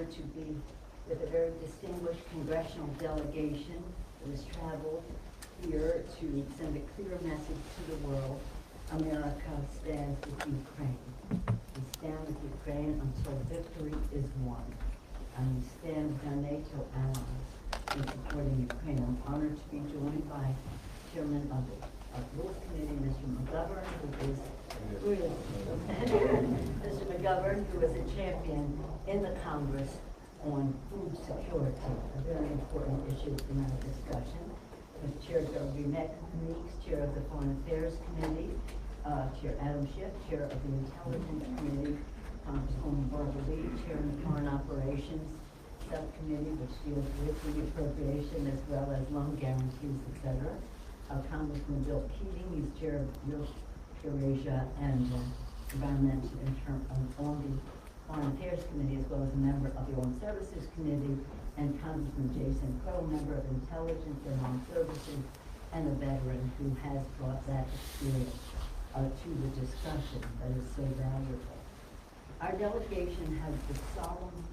honored to be with a very distinguished congressional delegation that has traveled here to send a clear message to the world. America stands with Ukraine. We stand with Ukraine until victory is won. And we stand with our NATO allies in supporting Ukraine. I'm honored to be joined by Chairman of the Rules Committee, Mr. McGovern, who is Mr. McGovern, who is a champion in the Congress on food security, a very important issue in our discussion. With Chair Gregory Meeks, Chair of the Foreign Affairs Committee, Chair Adam Schiff, Chair of the Intelligence Committee, Congresswoman Barbara Lee, Chair of the Foreign Operations Subcommittee, which deals with the appropriation as well as loan guarantees, etc. Congressman Bill Keating, he's Chair of Eurasia and Environment on the Foreign Affairs Committee, as well as a member of the Armed Services Committee, and Congressman Crowe, member of Intelligence and Armed Services, and a veteran who has brought that experience to the discussion that is so valuable. Our delegation had the solemn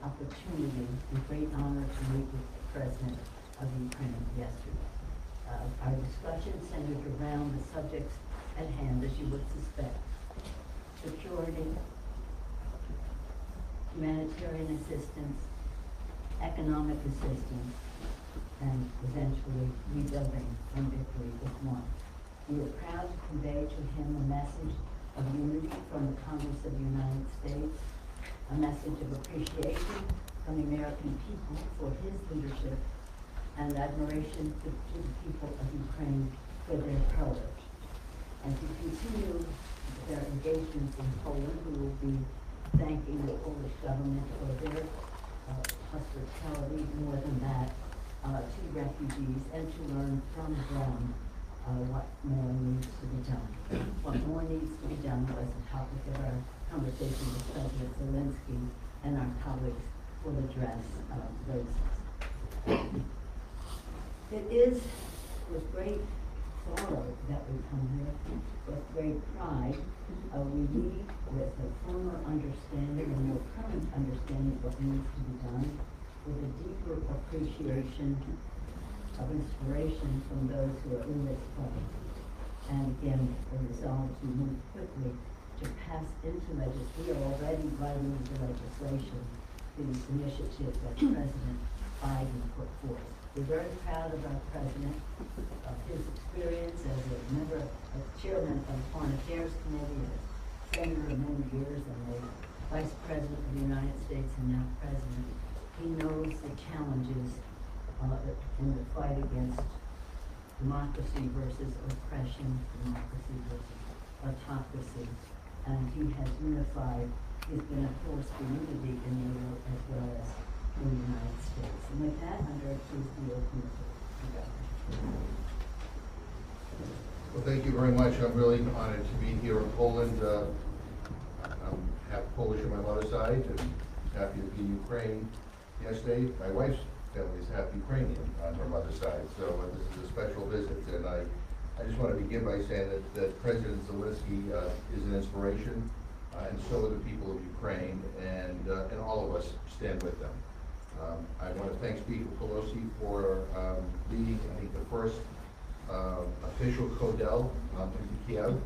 opportunity and great honor to meet with the President of Ukraine yesterday. Our discussion centered around the subjects at hand, as you would suspect: security, humanitarian assistance, economic assistance, and eventually rebuilding when victory is won. We are proud to convey to him a message of unity from the Congress of the United States, a message of appreciation from the American people for his leadership, and admiration to the people of Ukraine for their courage. And to continue their engagements in Poland, we will be thanking the Polish government for their hospitality, more than that, to refugees, and to learn from them what more needs to be done. What more needs to be done was the topic of our conversation with President Zelensky, and our colleagues will address those. It is with great sorrow that we come here, with great pride. We lead with a firmer understanding and more current understanding of what needs to be done, with a deeper appreciation of inspiration from those who are in this fight. And again, a resolve to move quickly to pass into legislation. We are already writing into legislation these initiatives that President Biden put forth. We're very proud of our president, of his experience as a member, as chairman of the Foreign Affairs Committee, as senator of many years, and the vice president of the United States and now president. He knows the challenges in the fight against democracy versus oppression, democracy versus autocracy, and he has unified. He's been a force for unity in NATO as well as in the United States. And with that, I'm very pleased to be open to Well, thank you very much. I'm really honored to be here in Poland. I'm half Polish on my mother's side and happy to be in Ukraine yesterday. My wife's family is half Ukrainian on her mother's side, so this is a special visit. And I just want to begin by saying that President Zelensky is an inspiration, and so are the people of Ukraine, and all of us stand with them. I want to thank Speaker Pelosi for leading, I think, the first official CODEL to Kiev,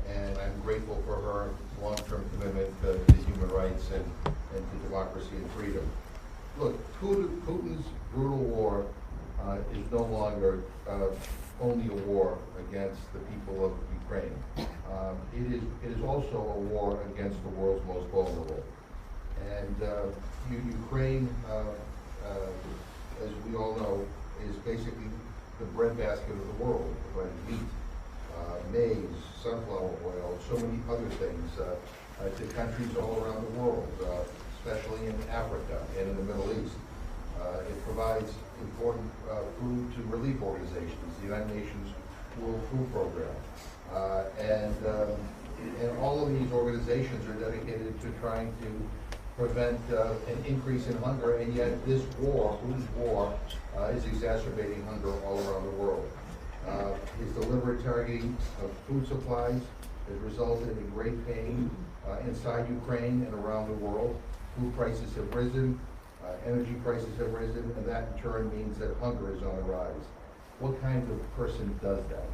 and I'm grateful for her long-term commitment to human rights and to democracy and freedom. Look, Putin's brutal war is no longer only a war against the people of Ukraine. It is also a war against the world's most vulnerable. And Ukraine, as we all know, is basically the breadbasket of the world. It provides meat, maize, sunflower oil, so many other things to countries all around the world, especially in Africa and in the Middle East. It provides important food to relief organizations, the United Nations World Food Program. And all of these organizations are dedicated to trying to prevent an increase in hunger, and yet this war, Putin's war, is exacerbating hunger all around the world. His deliberate targeting of food supplies has resulted in great pain inside Ukraine and around the world. food prices have risen, energy prices have risen, and that in turn means that hunger is on the rise. What kind of person does that?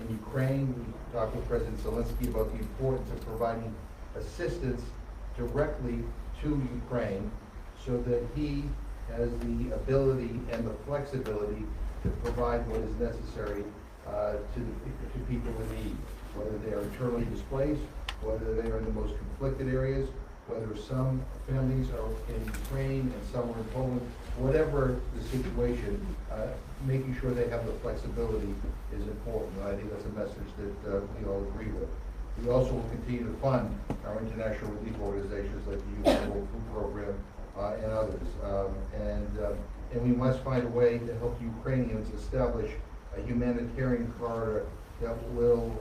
In Ukraine, we talked with President Zelensky about the importance of providing assistance directly to Ukraine so that he has the ability and the flexibility to provide what is necessary to people in need, whether they are internally displaced, whether they are in the most conflicted areas, whether some families are in Ukraine and some are in Poland, whatever the situation, making sure they have the flexibility is important. I think that's a message that we all agree with. We also will continue to fund our international relief organizations like the UN World Food Program and others. And we must find a way to help Ukrainians establish a humanitarian corridor that will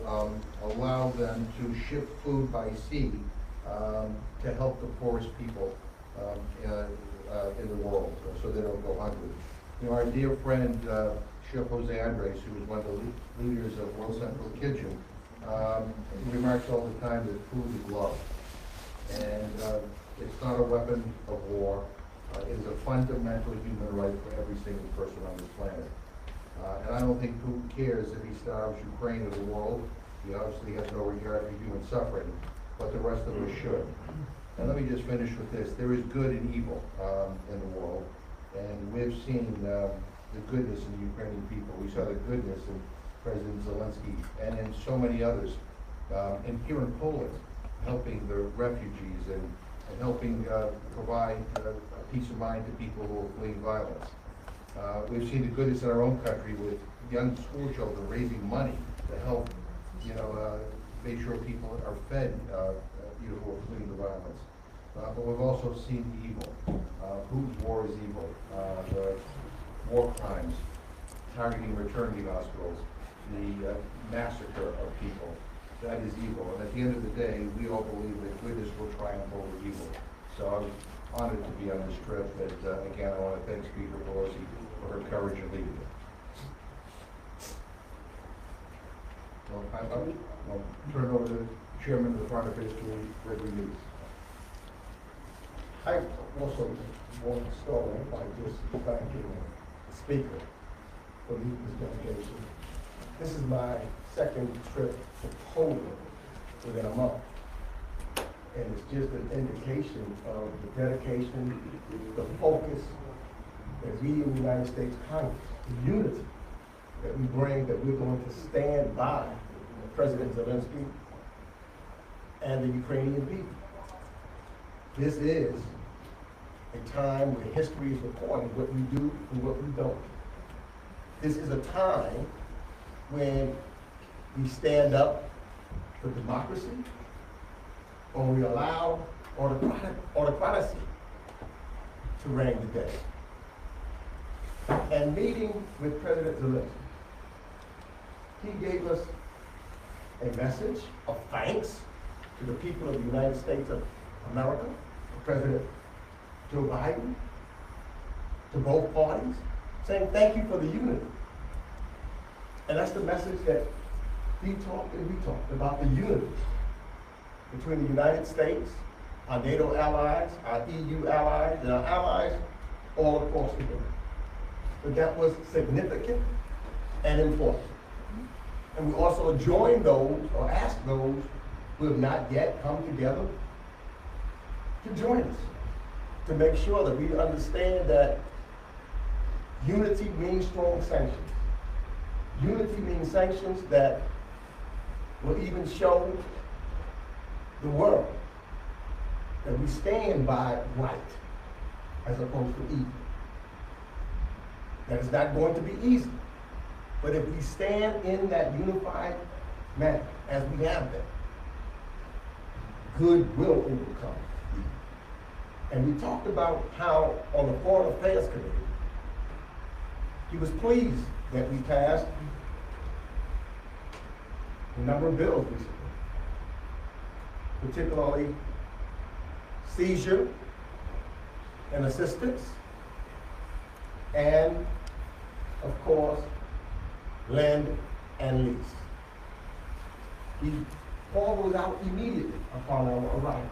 allow them to ship food by sea to help the poorest people in the world, so they don't go hungry. You know, our dear friend Chef Jose Andres, who is one of the leaders of World Central Kitchen, remarks all the time that food is love, and it's not a weapon of war. It is a fundamental human right for every single person on this planet. And I don't think Putin cares if he starves Ukraine or the world. He obviously has no regard for human suffering, but the rest of us should. And let me just finish with this. There is good and evil in the world, and we've seen the goodness in the Ukrainian people. We saw the goodness in President Zelensky and in so many others. And here in Poland, helping the refugees and helping provide peace of mind to people who are fleeing violence. We've seen the goodness in our own country with young school children raising money to help, make sure people are fed, who are fleeing the violence. But we've also seen the evil. Putin's war is evil. The war crimes, targeting maternity hospitals, the massacre of people. That is evil. And at the end of the day, we all believe that goodness will triumph over evil. So I'm honored to be on this trip. And again, I want to thank Speaker Pelosi for her courage and leadership. Well, I'll turn it over to the Chairman of the Foreign Affairs Committee, Gregory News. I also want to start off by just thanking the Speaker for leading this delegation. This is my second trip to Poland within a month. And it's just an indication of the dedication, the focus that we in the United States Congress, the unity that we bring, that we're going to stand by President Zelensky and the Ukrainian people. This is a time where history is recording what we do and what we don't. This is a time when we stand up for democracy, or we allow autocracy to reign the day. And meeting with President Zelensky, he gave us a message of thanks to the people of the United States of America, to President Joe Biden, to both parties, saying thank you for the unity. And that's the message that he talked and we talked about, the unity between the United States, our NATO allies, our EU allies, and our allies all across the world. But that was significant and important. And we also joined those, or asked those who have not yet come together to join us, to make sure that we understand that unity means strong sanctions. Unity means sanctions that will even show the world that we stand by right as opposed to evil. That is not going to be easy. But if we stand in that unified manner, as we have been, good will overcome. And we talked about how on the Foreign Affairs Committee, he was pleased that we passed a number of bills recently, particularly seizure and assistance, and of course, lend and lease. We called those out immediately upon our arrival.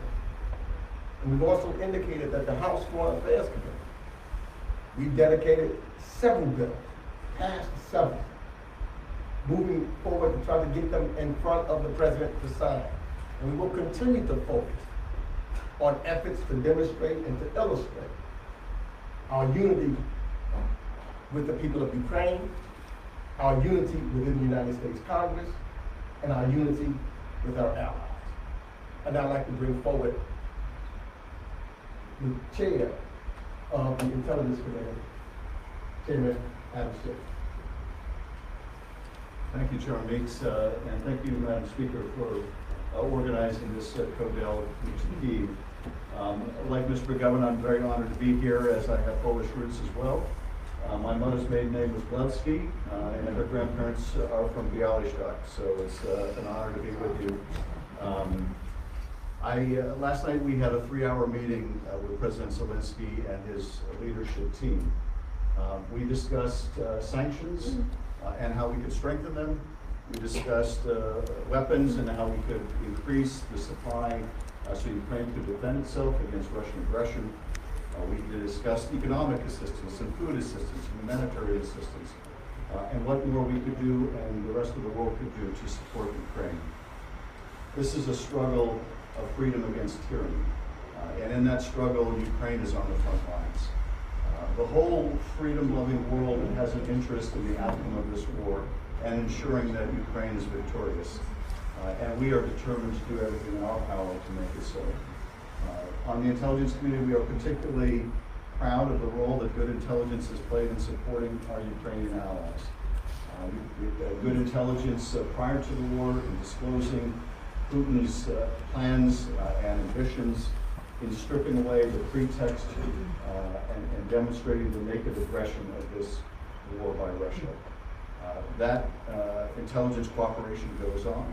And we've also indicated that the House Foreign Affairs Committee, we've dedicated several bills, passed several, moving forward to try to get them in front of the president to sign. And we will continue to focus on efforts to demonstrate and to illustrate our unity with the people of Ukraine, our unity within the United States Congress, and our unity with our allies. And I'd like to bring forward the chair of the Intelligence Committee, Chairman Adam Schiff. Thank you, Chairman Meeks, and thank you, Madam Speaker, for organizing this co-delegation to Kyiv. Like Mr. McGovern, I'm very honored to be here, as I have Polish roots as well. My mother's maiden name was Blevsky, and her grandparents are from Bialystok, so it's an honor to be with you. Last night we had a 3-hour meeting with President Zelensky and his leadership team. We discussed sanctions and how we could strengthen them. We discussed weapons and how we could increase the supply so Ukraine could defend itself against Russian aggression. We discussed economic assistance and food assistance, humanitarian assistance, and what more we could do and the rest of the world could do to support Ukraine. This is a struggle of freedom against tyranny, and in that struggle, Ukraine is on the front lines. The whole freedom-loving world has an interest in the outcome of this war and ensuring that Ukraine is victorious. And we are determined to do everything in our power to make it so. On the intelligence community, we are particularly proud of the role that good intelligence has played in supporting our Ukrainian allies. Good intelligence prior to the war in disclosing Putin's plans and ambitions, in stripping away the pretext and demonstrating the naked aggression of this war by Russia. That intelligence cooperation goes on.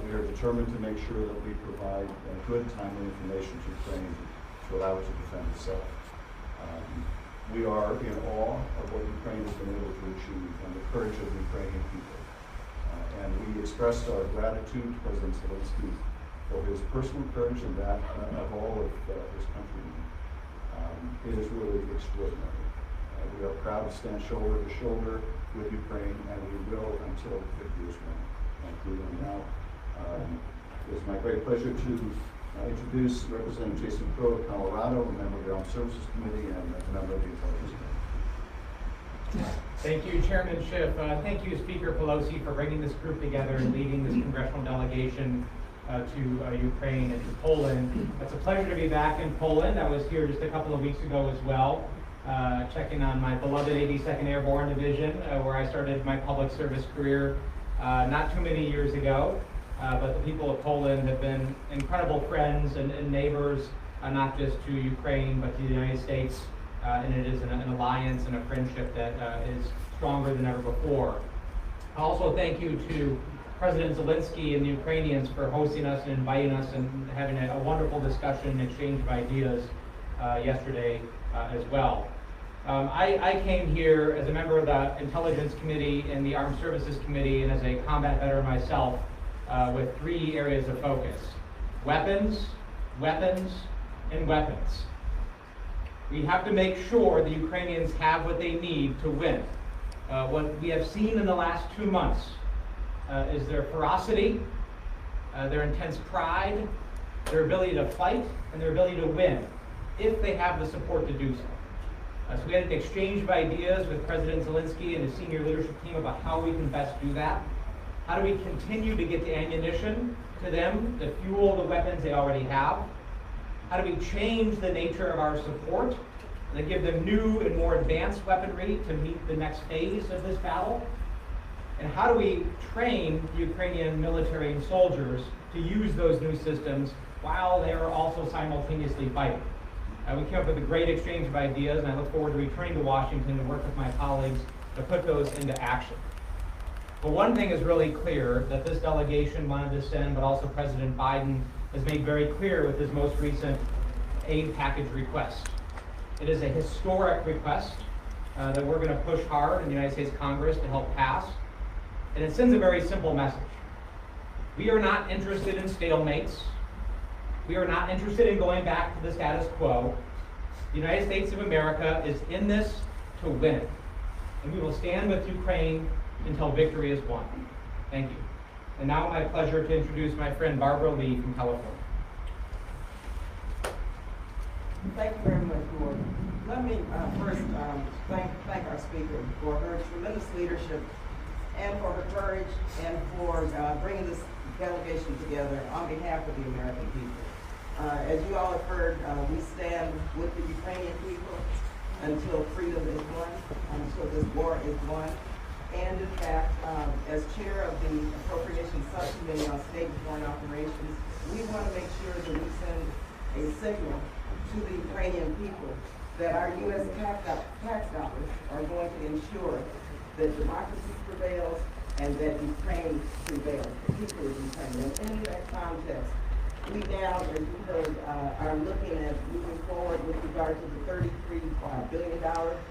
We are determined to make sure that we provide good, timely information to Ukraine to allow it to defend itself. We are in awe of what Ukraine has been able to achieve and the courage of the Ukrainian people. And we expressed our gratitude to President Zelensky for his personal courage and that of all of his countrymen. It is really extraordinary. We are proud to stand shoulder to shoulder with Ukraine, and we will until victory is won. Thank you. And now, it is my great pleasure to introduce Representative Jason Crowe of Colorado, a member of the Armed Services Committee and a member of the Intelligence Committee. Thank you, Chairman Schiff. Thank you, Speaker Pelosi, for bringing this group together and leading this congressional delegation to Ukraine and to Poland. It's a pleasure to be back in Poland. I was here just a couple of weeks ago as well, checking on my beloved 82nd Airborne Division, where I started my public service career not too many years ago. But the people of Poland have been incredible friends and neighbors, not just to Ukraine, but to the United States. And it is an alliance and a friendship that is stronger than ever before. Also, thank you to President Zelensky and the Ukrainians for hosting us and inviting us and having a wonderful discussion and exchange of ideas yesterday as well. I came here as a member of the Intelligence Committee and the Armed Services Committee and as a combat veteran myself with 3 areas of focus: weapons, weapons, and weapons. We have to make sure the Ukrainians have what they need to win. What we have seen in the last 2 months is their ferocity, their intense pride, their ability to fight, and their ability to win, if they have the support to do so. So we had an exchange of ideas with President Zelensky and his senior leadership team about how we can best do that. How do we continue to get the ammunition to them to fuel the weapons they already have? How do we change the nature of our support and give them new and more advanced weaponry to meet the next phase of this battle? And how do we train the Ukrainian military and soldiers to use those new systems while they are also simultaneously fighting? We came up with a great exchange of ideas, and I look forward to returning to Washington to work with my colleagues to put those into action. But one thing is really clear that this delegation wanted to send, but also President Biden has made very clear with his most recent aid package request. It is a historic request that we're going to push hard in the United States Congress to help pass. And it sends a very simple message. We are not interested in stalemates. We are not interested in going back to the status quo. The United States of America is in this to win it. And we will stand with Ukraine until victory is won. Thank you. And now my pleasure to introduce my friend Barbara Lee from California. Thank you very much, Board. Let me first thank our speaker for her tremendous leadership and for her courage and for bringing this delegation together on behalf of the American people. As you all have heard, we stand with the Ukrainian people until freedom is won, until this war is won. And in fact, as chair of the Appropriations Subcommittee on State and Foreign Operations, we want to make sure that we send a signal to the Ukrainian people that our U.S. tax dollars are going to ensure that democracy prevails and that Ukraine prevails, the people of Ukraine. And in that context, we now, as you heard, are looking at moving forward with regard to the $33 billion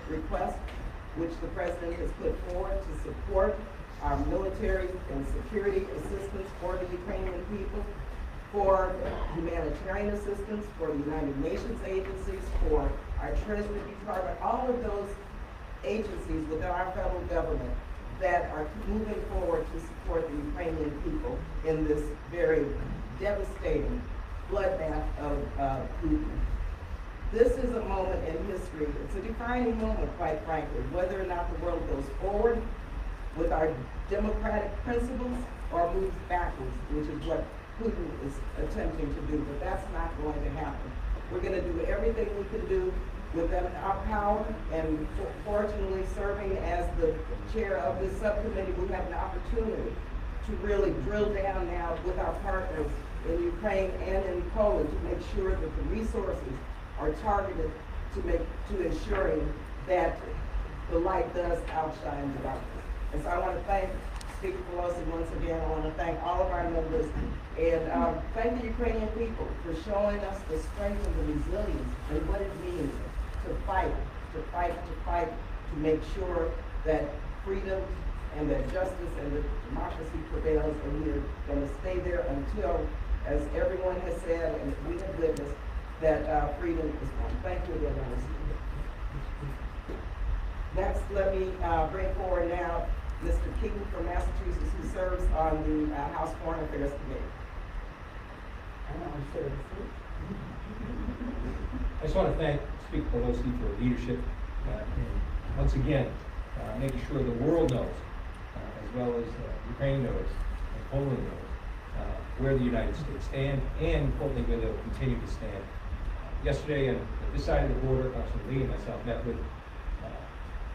request, which the President has put forward to support our military and security assistance for the Ukrainian people, for humanitarian assistance, for the United Nations agencies, for our Treasury Department, all of those agencies within our federal government that are moving forward to support the Ukrainian people in this very devastating bloodbath of Putin. This is a moment in history. It's a defining moment, quite frankly, whether or not the world goes forward with our democratic principles or moves backwards, which is what Putin is attempting to do, but that's not going to happen. We're going to do everything we can do within our power, and fortunately serving as the chair of this subcommittee, we have an opportunity to really drill down now with our partners in Ukraine and in Poland to make sure that the resources are targeted to ensuring that the light does outshine the darkness. And so I want to thank Speaker Pelosi once again. I want to thank all of our members and thank the Ukrainian people for showing us the strength and the resilience and what it means to fight, to make sure that freedom and that justice and that democracy prevails, and we are going to stay there until, as everyone has said and we have witnessed, that freedom is won. Thank you again, Mr. Next, let me bring forward now Mr. Keaton from Massachusetts, who serves on the House Foreign Affairs Committee. I just want to thank Speaker Pelosi for her leadership and once again making sure the world knows, as well as Ukraine knows and Poland knows, where the United States stand and importantly where they'll continue to stand. Yesterday on this side of the border, Councilman Lee and myself met with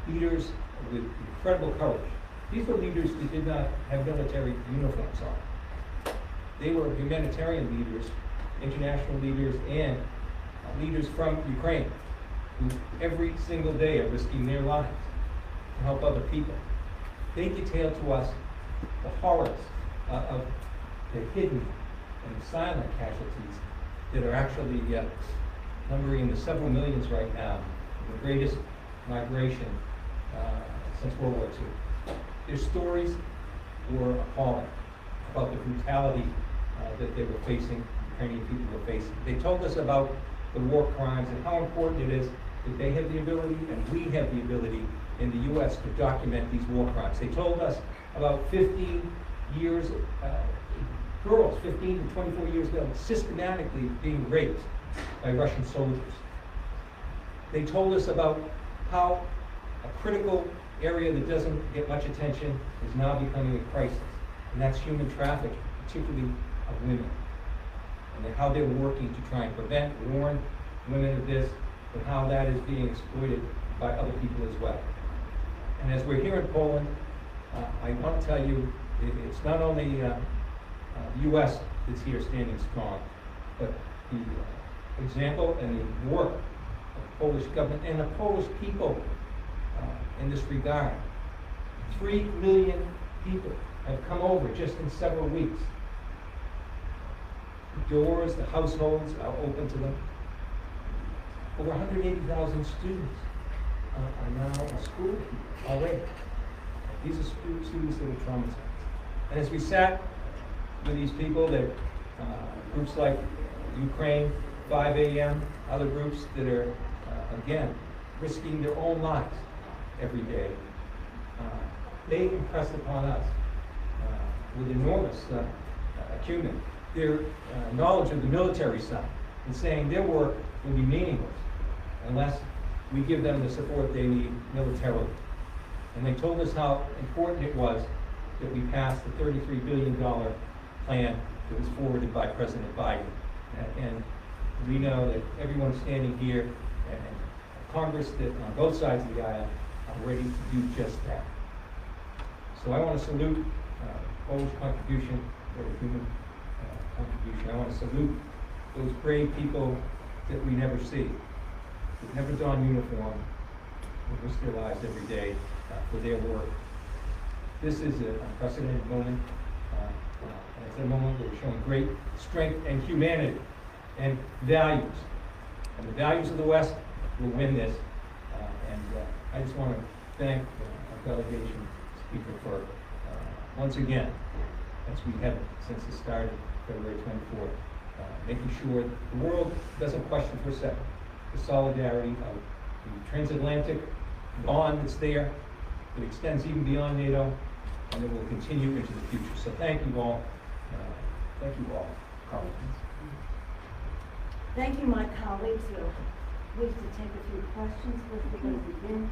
leaders with incredible courage. These were leaders who did not have military uniforms on. They were humanitarian leaders, international leaders, and leaders from Ukraine, who every single day are risking their lives to help other people. They detailed to us the horrors of the hidden and silent casualties that are actually numbering in the several millions right now, the greatest migration since World War II. Their stories were appalling about the brutality that they were facing, Ukrainian people were facing. They told us about the war crimes and how important it is that they have the ability and we have the ability in the U.S. to document these war crimes. They told us about 15 years, girls, 15 to 24 years old, systematically being raped by Russian soldiers. They told us about how a critical area that doesn't get much attention is now becoming a crisis, and that's human trafficking, particularly of women, and how they're working to try and prevent, warn women of this, and how that is being exploited by other people as well. And as we're here in Poland, I want to tell you, it's not only the U.S. that's here standing strong, but the example and the work of the Polish government and the Polish people in this regard. 3 million people have come over just in several weeks. The doors, the households are open to them. Over 180,000 students are now in school already. These are students that are traumatized. And as we sat with these people, that groups like Ukraine, 5 a.m., other groups that are, again, risking their own lives every day. They impressed upon us with enormous acumen their knowledge of the military side, and saying their work will be meaningless unless we give them the support they need militarily. And they told us how important it was that we passed the $33 billion plan that was forwarded by President Biden. And we know that everyone standing here and Congress that on both sides of the aisle are ready to do just that. So I want to salute Polish contribution, or human contribution. I want to salute those brave people that we never see, that never don uniform, that risk their lives every day for their work. This is an unprecedented moment, and it's a moment where we're showing great strength and humanity and values. And the values of the West will win this. I just want to thank our delegation speaker for, once again, as we have since it started February 24th, making sure the world doesn't question for a second the solidarity of the transatlantic bond that's there, that extends even beyond NATO, and that will continue into the future. So thank you all. Thank you all. Thank you, my colleagues. We're pleased to take a few questions. We're going to begin.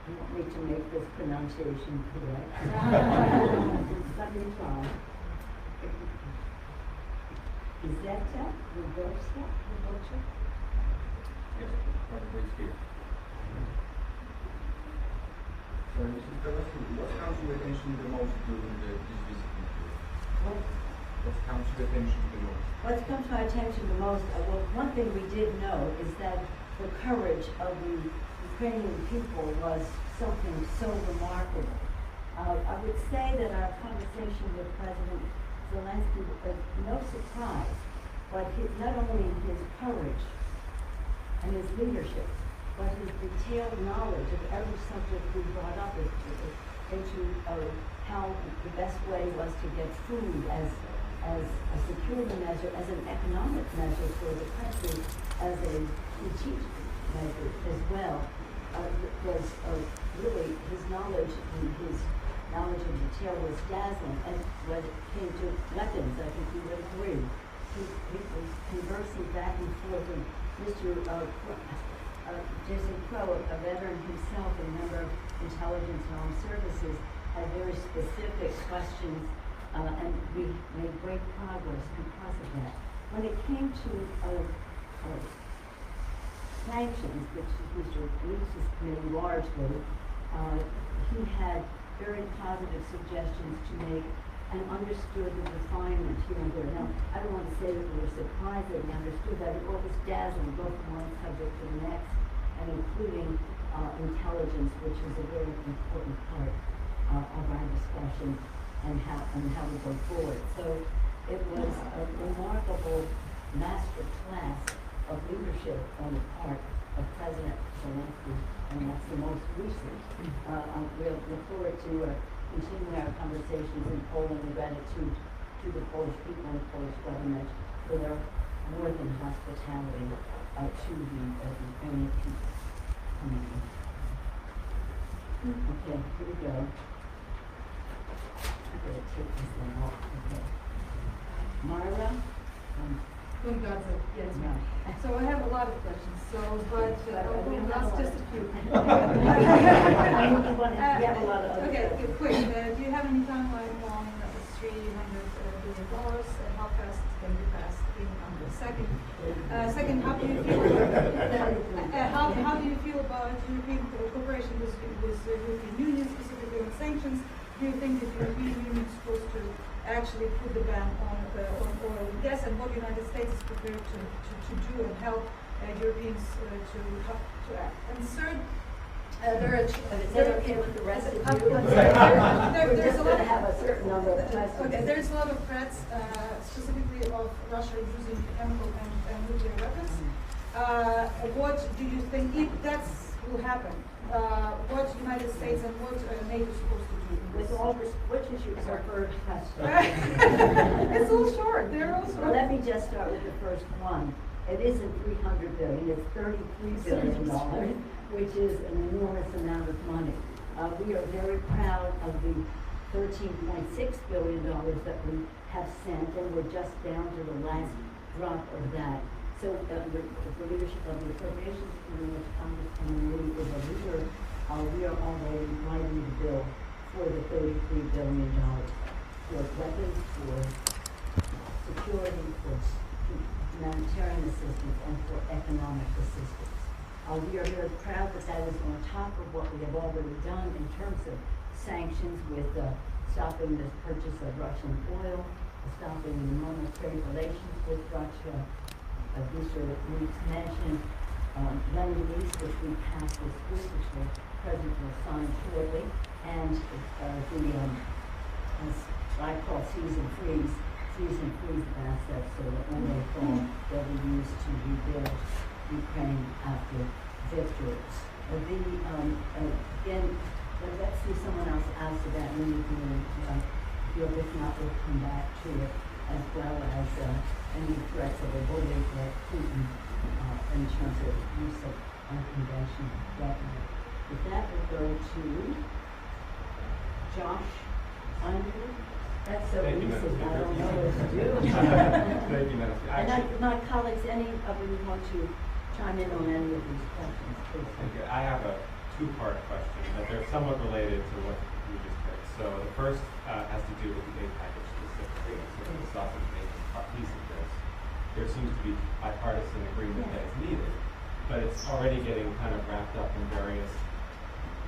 You want me to make this pronunciation correct? Let me try. Gazetta, Reversa, Reversa? Yes, probably here. So, Mrs. Pelosi, what comes to your attention the most during this visit? What comes to your attention the most? What's come to our attention the most, well, one thing we did know is that the courage of the Ukrainian people was something so remarkable. I would say that our conversation with President Zelensky was no surprise, but not only his courage and his leadership, but his detailed knowledge of every subject we brought up into how the best way was to get food as a security measure, as an economic measure for the country, as a strategic measure as well. Was really his knowledge and his knowledge of detail was dazzling. And when it came to weapons, I think you would agree. He was conversing back and forth with Mr. Jason Crowe, a veteran himself, a member of Intelligence and Armed Services, had very specific questions, and we made great progress because of that. When it came to sanctions, which Mr. Lewis's committee largely, he had very positive suggestions to make and understood the refinement here and there. Now, I don't want to say that we were surprised that we understood that. It was dazzling, both from one subject to the next, and including intelligence, which is a very important part of our discussion and how we go forward. So it was a remarkable master class of leadership on the part of President Zelensky, and that's the most recent. We'll look forward to continuing our conversations in Poland in gratitude to the Polish people and the Polish government for their more than hospitality to the Ukrainian people. Okay, here we go. I'm going to take this thing off. Okay. Myra? Yes, No. so I have a lot of questions, but we'll ask just a few. You have a lot of other Okay, questions. quick, do you have any timeline on the $300 billion and how fast it can be passed in the second? Second, how do you feel how do you feel about European cooperation with the European Union, specifically on sanctions? Do you think that the European Union is supposed to actually put the ban on oil and gas, and what the United States is prepared to do and help Europeans to act? And third, there are... Is that okay with the rest of you? We're just going to have a certain number of questions. Okay, there's a lot of threats, specifically of Russia using chemical and nuclear weapons. What do you think, if that's will happen? What the United States and what NATO is supposed to do? With all which is your preferred question? It's a little short, they're all Well, short. let me just start with the first one. It isn't $300 billion, it's $33 billion, which is an enormous amount of money. We are very proud of the $13.6 billion that we have sent, and we're just down to the last drop of that. So, the leadership of the Appropriations Committee, which Congressman Lee is a leader, we are already writing the bill for the $33 billion for weapons, for security, for humanitarian assistance, and for economic assistance. We are very proud that that is on top of what we have already done in terms of sanctions with stopping the purchase of Russian oil, stopping the normal trade relations with Russia. Mr. Leaks mentioned lending lease, which we passed this week, which the President will sign shortly, and as I call freeze and freeze of assets, so that when they fall, they'll be used to rebuild Ukraine after victory. Again, let's see, someone else asked about nuclear field. If not, we'll come back to it, as well as any threats of a bully that Putin in terms of use of unconventional weaponry. With that, we'll go to Josh Underwood. That's so Thank you, easy, Madam I don't know Speaker. what to do. Thank you, Madam Speaker. And my colleagues, any of you want to chime in on any of these questions, please? Thank you. I have a two-part question, but they're somewhat related to what you just heard. So the first has to do with the aid package specifically, sort of the sausage-making piece of this. There seems to be bipartisan agreement that it's needed, but it's already getting kind of wrapped up in various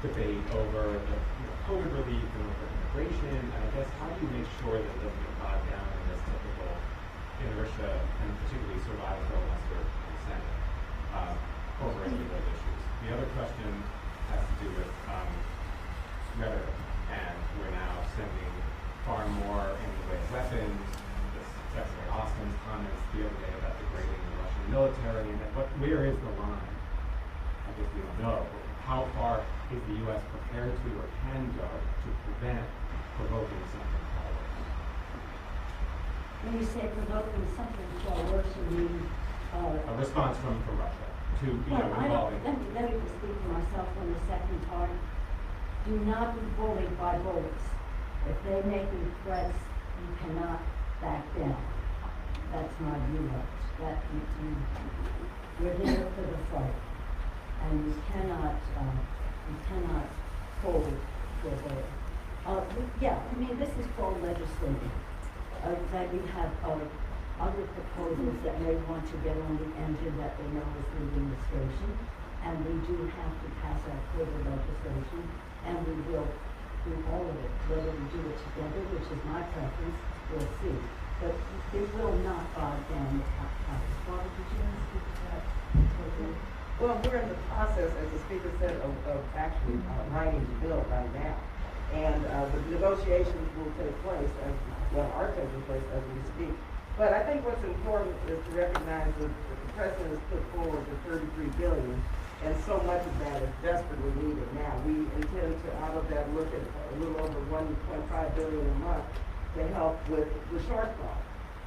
debate over the COVID relief and over immigration. And I guess, how do you make sure that it doesn't get bogged down in this typical inertia and particularly survival filibuster in the Senate over any of those issues? The other question has to do with rhetoric, and we're now sending far more in the way of weapons. Secretary Austin's comments the other day about degrading the Russian military, and where is the line? I guess we don't know. How far is the U.S. prepared to or can go to prevent provoking something far worse? When you say provoking something far worse, you mean A response from Russia to, well, involving. let me just speak for myself on the second part. Do not be bullied by bullies. If they make you threats, you cannot back down. That's my view of it. You're there for the fight, and you cannot hold for bullying. Yeah, I mean, this is called legislating. That we have other proposals that may want to get on the engine that they know is leaving the station, and we do have to pass our further legislation, and we will do all of it. Whether we do it together, which is my preference, we'll see. But it will not bog down the process. Barbara, did you want to speak to that? Well, we're in the process, as the speaker said, of actually writing the bill right now. And the negotiations will take place, are taking place as we speak. But I think what's important is to recognize that the President has put forward the $33 billion, and so much of that is desperately needed now. We intend to, out of that, look at a little over $1.5 billion a month to help with the shortfall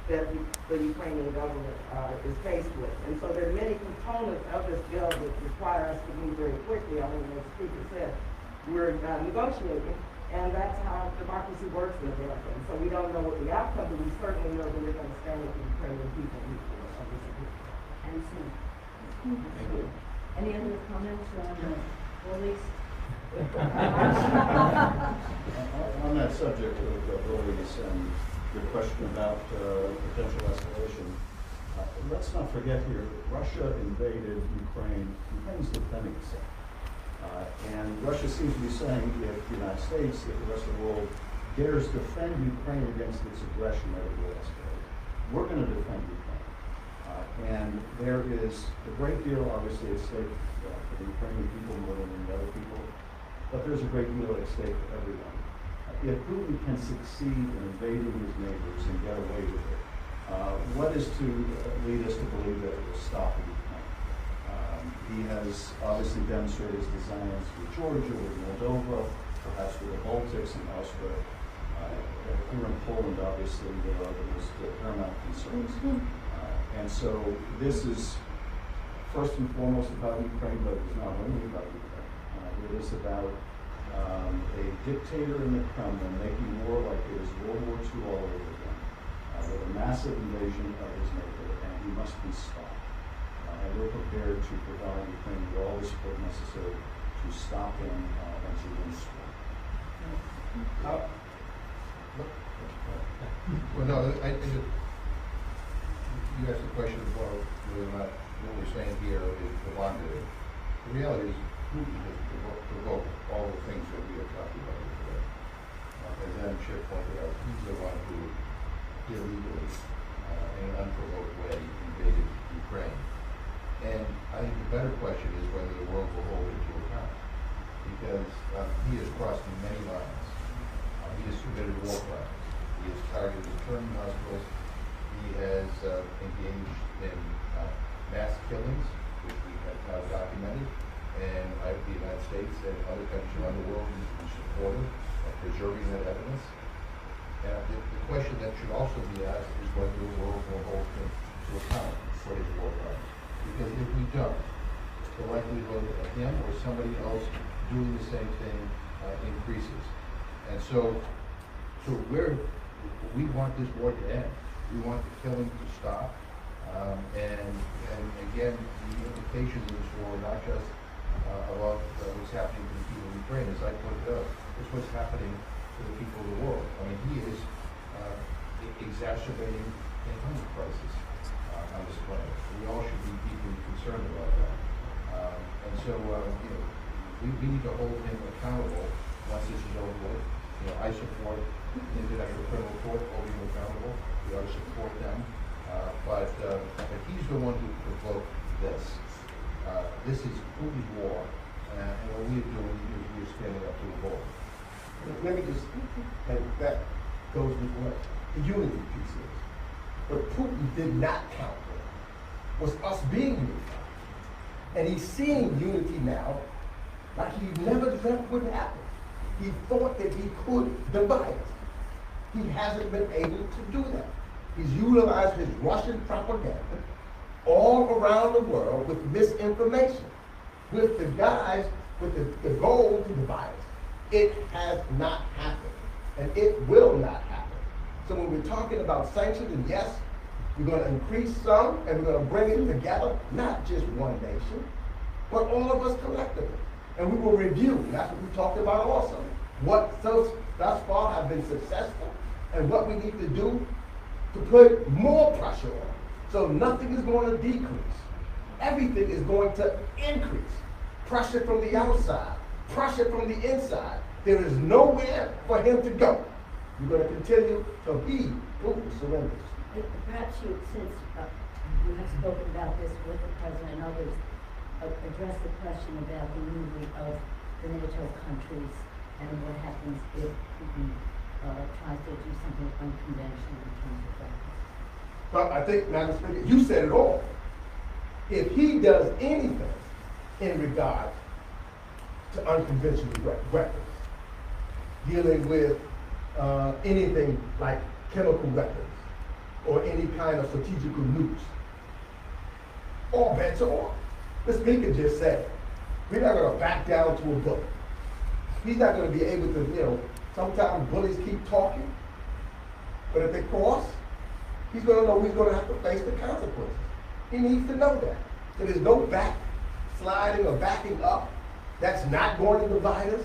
that the Ukrainian government is faced with. And so there are many components of this bill that require us to move very quickly. I mean, as the speaker said, we're negotiating, and that's how democracy works in America. And so we don't know what the outcome, but we certainly know that we're going to stand with the Ukrainian people. And so, any other comments on the bullies? On that subject of bullies and your question about potential escalation, let's not forget here that Russia invaded Ukraine. Ukraine's defending itself. And Russia seems to be saying if the United States, if the rest of the world dares defend Ukraine against its aggression, that it will escalate. We're going to defend Ukraine. And there is a great deal, obviously, at stake for the Ukrainian people more than the other people, but there's a great deal at stake for everyone. If Putin can succeed in invading his neighbors and get away with it, what is to lead us to believe that it will stop Ukraine? He He has obviously demonstrated his desires with Georgia, with Moldova, perhaps with the Baltics and elsewhere. Here in Poland, obviously, there are the most paramount concerns. And so this is first and foremost about Ukraine, but it's not only about Ukraine. It is about a dictator in the Kremlin making war like it is World War II all over again, with a massive invasion of his neighbor, and he must be stopped. And we're prepared to provide Ukraine with all the support necessary to stop him and to win this war. Well, no, you asked the question about whether or not what we're saying here is provocative. The reality is Putin has provoked all the things that we are talking about here today. As Adam Schiff pointed out, he's the one who illegally, in an unprovoked way, invaded Ukraine. And I think the better question is whether the world will hold him to account. Because he has crossed many lines. He has committed war crimes. He has targeted internment hospitals. He has engaged in mass killings, which we have now documented. And the United States and other countries around the world need to be supportive of preserving that evidence. And the question that should also be asked is whether the world will hold him to account for his war crimes. Because if we don't, the likelihood of him or somebody else doing the same thing increases. And so we want this war to end. We want the killing to stop. And again, the implications of this war are not just about what's happening to the people of Ukraine. As I pointed out, it's what's happening to the people of the world. I mean, he is exacerbating a hunger crisis on this planet. We all should be deeply concerned about that. And so, we need to hold him accountable once this is over with. I support the International Criminal Court holding him accountable. We ought to support them. But he's the one who provoked this. This is Putin's war, and what we are doing is we are standing up to the war. Let me just, and that goes with what the unity piece is. What Putin did not count on was us being unified. And he's seeing unity now like he never dreamt would happen. He thought that he could divide us. He hasn't been able to do that. He's utilized his Russian propaganda all around the world with misinformation, with the guys with the goal to divide us. It has not happened, and it will not happen. So when we're talking about sanctions, and yes, we're going to increase some, and we're going to bring it together, not just one nation, but all of us collectively. And we will review, and that's what we talked about also, what thus far have been successful, and what we need to do to put more pressure on. So nothing is going to decrease. Everything is going to increase. Pressure from the outside, pressure from the inside. There is nowhere for him to go. We're going to continue till he surrenders. Perhaps you, since you have spoken about this with the President and others, address the question about the unity of the NATO countries and what happens if Putin tries to do something unconventional in terms of weapons. But I think, Madam Speaker, you said it all. If he does anything in regard to unconventional weapons, dealing with anything like chemical weapons or any kind of strategical nukes, all bets are on. The Speaker just said, we're not going to back down to a bullet. He's not going to be able to, sometimes bullies keep talking, but if they cross, he's going to know he's going to have to face the consequences. He needs to know that. So there's no backsliding or backing up. That's not going to divide us.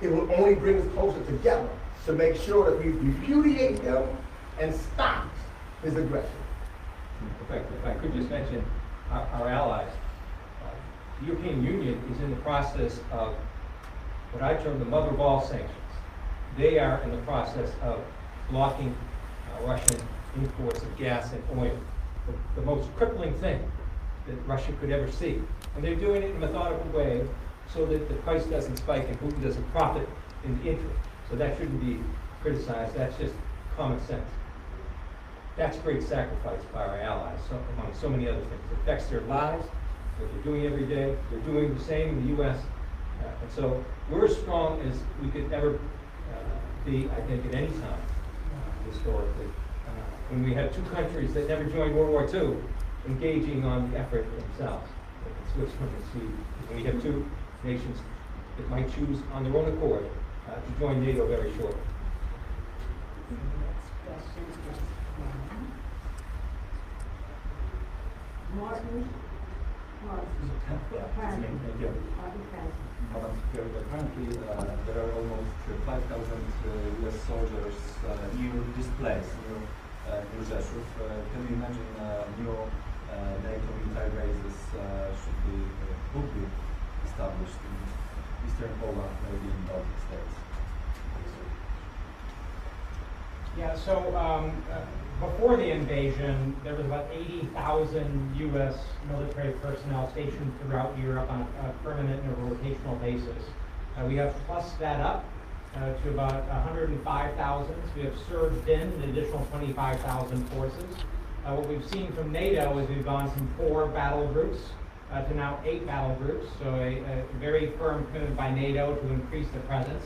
It will only bring us closer together to make sure that we repudiate him and stop his aggression. If I could just mention our allies. The European Union is in the process of what I term the mother of all sanctions. They are in the process of blocking Russian imports of gas and oil, the most crippling thing that Russia could ever see. And they're doing it in a methodical way so that the price doesn't spike and Putin doesn't profit in the interim. So that shouldn't be criticized. That's just common sense. That's great sacrifice by our allies, among so many other things. It affects their lives, what they're doing every day. They're doing the same in the U.S. And so we're as strong as we could ever be, I think, at any time, historically. When we had two countries that never joined World War II engaging on the effort themselves, like Switzerland and Sweden. When we have two nations that might choose on their own accord to join NATO very shortly. Next question is Martin. Martin. Martin. Thank you. Martin Francis. Madam Speaker, currently there are almost 5,000 US soldiers new displaced in Rzeszów. Can you imagine new NATO military bases would be established in Eastern Poland, maybe in Baltic states? Yeah, so before the invasion, there was about 80,000 U.S. military personnel stationed throughout Europe on a permanent and a rotational basis. We have plussed that up to about 105,000. So we have surged in an additional 25,000 forces. What we've seen from NATO is we've gone from 4 battle groups to now 8 battle groups. So a very firm commitment by NATO to increase the presence.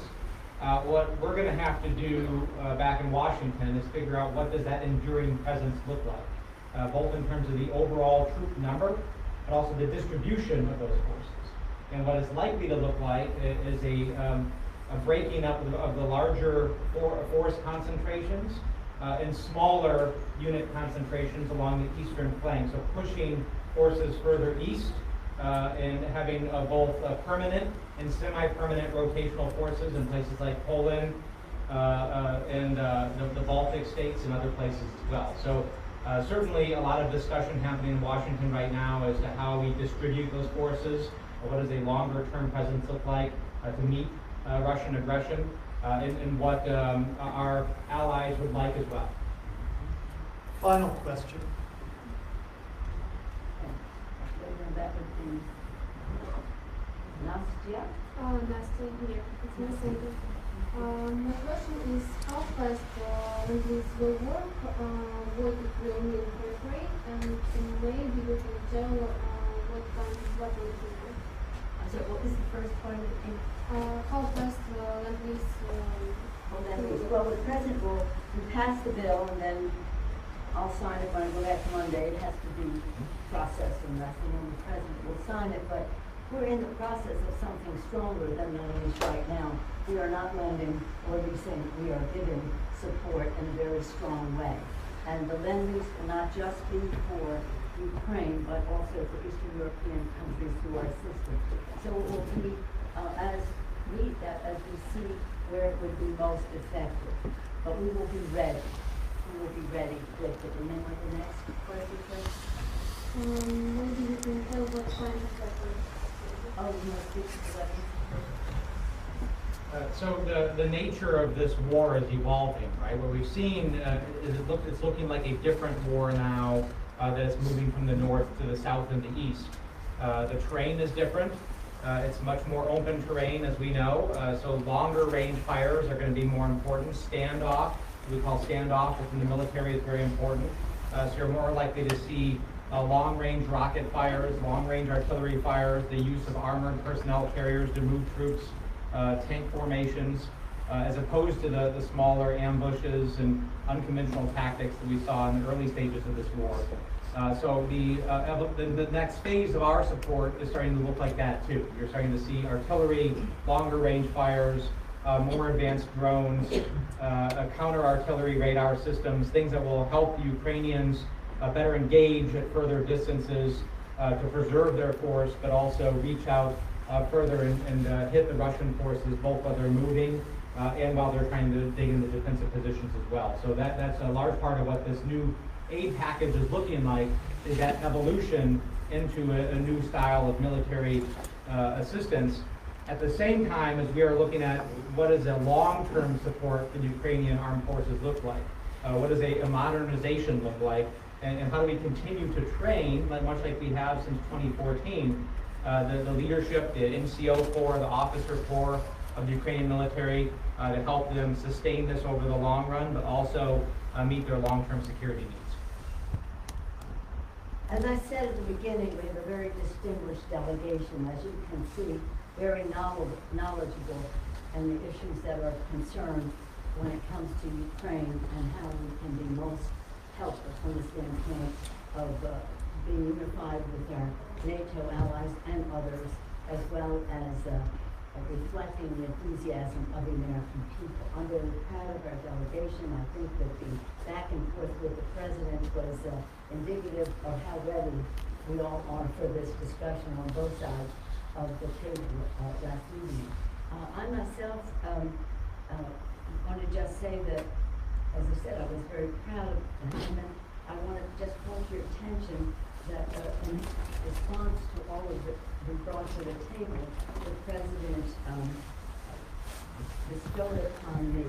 What we're going to have to do back in Washington is figure out what does that enduring presence look like, both in terms of the overall troop number, but also the distribution of those forces. And what it's likely to look like is a breaking up of the larger force concentrations in smaller unit concentrations along the eastern flank. So pushing forces further east and having both permanent and semi-permanent rotational forces in places like Poland and the Baltic states and other places as well. So certainly a lot of discussion happening in Washington right now as to how we distribute those forces, or what does a longer-term presence look like to meet Russian aggression, and what our allies would like as well. Final question. That would be Nastya. Nastya here. It's Nastya. My question is how fast this will work, what it will mean for Ukraine, and maybe you can tell what kind of weapon it will be. So what was the first part of it? How fast this Well, the president will pass the bill, and then I'll sign it when I go back Monday. It has to be processed, and that's when the president will sign it. But we're in the process of something stronger than the news right now. We are not lending or leasing. We are giving support in a very strong way. And the lend-lease will not just be for Ukraine, but also for Eastern European countries who are assisting. So it will be as we see where it would be most effective. But we will be ready. We will be ready with it. And then with the next question, please. Maybe you can tell what kind of weapon. Oh, you must speak to the weapons. So the nature of this war is evolving, right? What we've seen is it's looking like a different war now that's moving from the north to the south and the east. The terrain is different. It's much more open terrain, as we know. So longer range fires are going to be more important. Standoff, what we call standoff within the military, is very important. So you're more likely to see long-range rocket fires, long-range artillery fires, the use of armored personnel carriers to move troops, tank formations, as opposed to the smaller ambushes and unconventional tactics that we saw in the early stages of this war. So the next phase of our support is starting to look like that too. You're starting to see artillery, longer-range fires, more advanced drones, counter-artillery radar systems, things that will help the Ukrainians better engage at further distances to preserve their force, but also reach out further and hit the Russian forces, both while they're moving and while they're trying to dig into defensive positions as well. So that's a large part of what this new aid package is looking like, is that evolution into a new style of military assistance. At the same time as we are looking at what does a long-term support for the Ukrainian armed forces look like? What does a modernization look like? And how do we continue to train, much like we have since 2014, the leadership, the NCO Corps, the officer corps of the Ukrainian military to help them sustain this over the long run, but also meet their long-term security needs. As I said at the beginning, we have a very distinguished delegation, as you can see, very knowledgeable in the issues that are of concern when it comes to Ukraine and how we can be most helpful from the standpoint of being unified with our NATO allies and others, as well as reflecting the enthusiasm of the American people. I'm very proud of our delegation. I think that the back and forth with the President was indicative of how ready we all are for this discussion on both sides of the table last evening. I myself want to just say that, as I said, I was very proud of him, and I want to just point your attention that in response to all of it we brought to the table, the President bestowed upon me,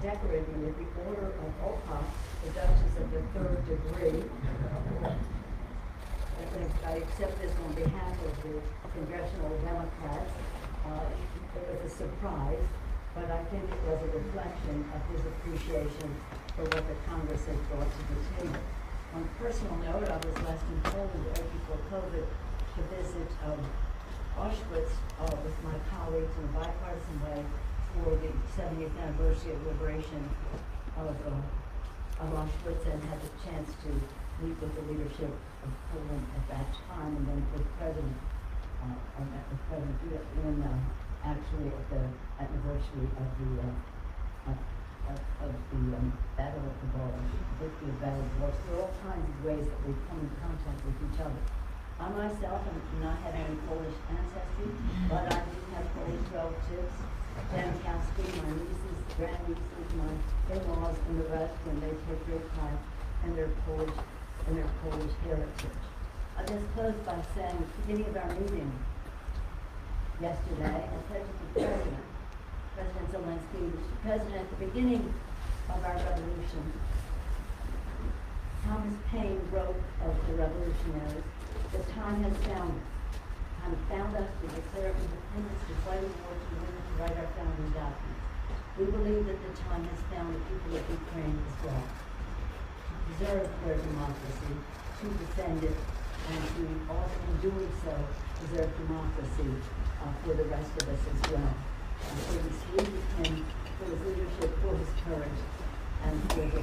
decorated me with the Order of Opa, the Duchess of the Third Degree. I accept this on behalf of the Congressional Democrats. It was a surprise, but I think it was a reflection of his appreciation for what the Congress has brought to the table. On a personal note, I was last in Poland right before COVID to visit Auschwitz with my colleagues in a bipartisan way for the 70th anniversary of liberation of Auschwitz, and had the chance to meet with the leadership of Poland at that time, and then with President Putin actually at the anniversary of the Battle of the Bulge, victory of the Battle of the Bulge. There are all kinds of ways that we come in contact with each other. I myself do not have any Polish ancestry, but I do have Polish relatives, Jankowski, my nieces, grandnieces, my in-laws, and the rest, and they take great pride in their Polish heritage. I'll just close by saying, at the beginning of our meeting yesterday, I said to the President, President Zelensky, Mr. President, at the beginning of our revolution, Thomas Paine wrote of the revolutionaries, the time has found us to declare independence, to fight a war, to win, to write our founding documents. We believe that the time has found the people of Ukraine as well, to preserve their democracy, to defend it, and to also in doing so preserve democracy for the rest of us as well. So we salute him for his leadership, for his courage, and for the